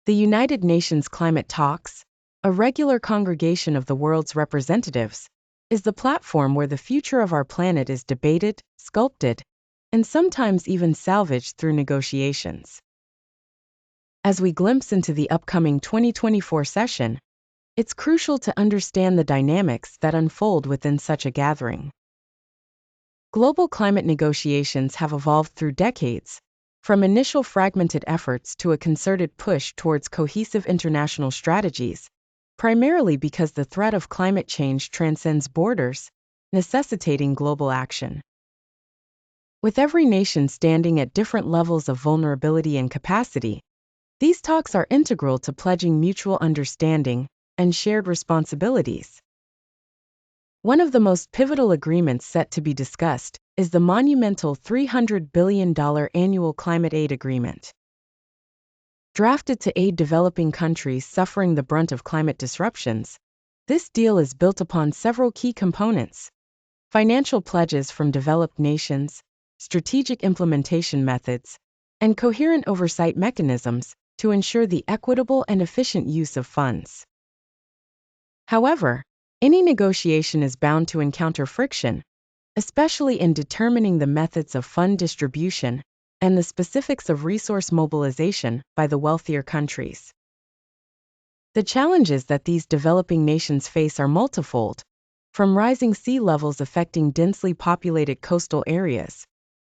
The United Nations Climate Talks, a regular congregation of the world's representatives, is the platform where the future of our planet is debated, sculpted, and sometimes even salvaged through negotiations. As we glimpse into the upcoming 2024 session, it's crucial to understand the dynamics that unfold within such a gathering. Global climate negotiations have evolved through decades, from initial fragmented efforts to a concerted push towards cohesive international strategies, primarily because the threat of climate change transcends borders, necessitating global action. With every nation standing at different levels of vulnerability and capacity, these talks are integral to pledging mutual understanding and shared responsibilities. One of the most pivotal agreements set to be discussed is the monumental $300 billion annual climate aid agreement. Drafted to aid developing countries suffering the brunt of climate disruptions, this deal is built upon several key components: financial pledges from developed nations, strategic implementation methods, and coherent oversight mechanisms to ensure the equitable and efficient use of funds. However, any negotiation is bound to encounter friction, especially in determining the methods of fund distribution and the specifics of resource mobilization by the wealthier countries. The challenges that these developing nations face are multifold, from rising sea levels affecting densely populated coastal areas,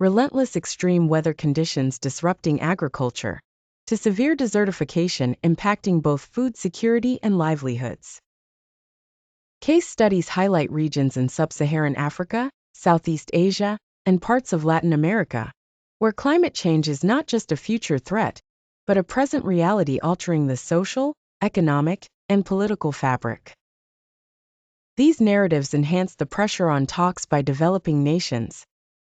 relentless extreme weather conditions disrupting agriculture, to severe desertification impacting both food security and livelihoods. Case studies highlight regions in sub-Saharan Africa, Southeast Asia, and parts of Latin America, where climate change is not just a future threat, but a present reality altering the social, economic, and political fabric. These narratives enhance the pressure on talks by developing nations,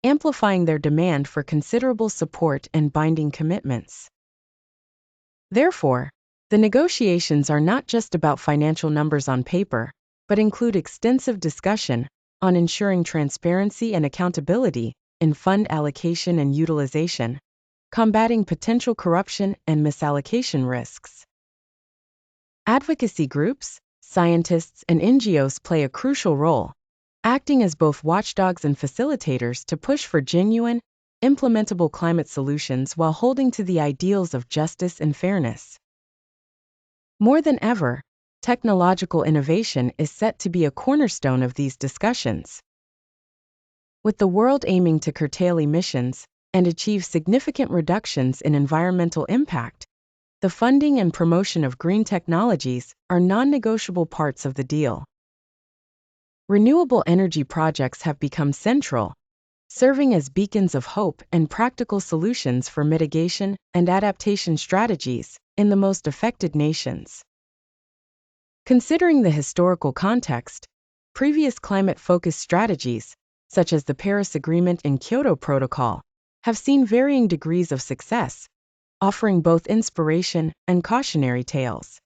amplifying their demand for considerable support and binding commitments. Therefore, the negotiations are not just about financial numbers on paper, but include extensive discussion on ensuring transparency and accountability in fund allocation and utilization, combating potential corruption and misallocation risks. Advocacy groups, scientists, and NGOs play a crucial role, acting as both watchdogs and facilitators to push for genuine, implementable climate solutions while holding to the ideals of justice and fairness. More than ever, technological innovation is set to be a cornerstone of these discussions. With the world aiming to curtail emissions and achieve significant reductions in environmental impact, the funding and promotion of green technologies are non-negotiable parts of the deal. Renewable energy projects have become central, serving as beacons of hope and practical solutions for mitigation and adaptation strategies in the most affected nations. Considering the historical context, previous climate-focused strategies, such as the Paris Agreement and Kyoto Protocol, have seen varying degrees of success, offering both inspiration and cautionary tales.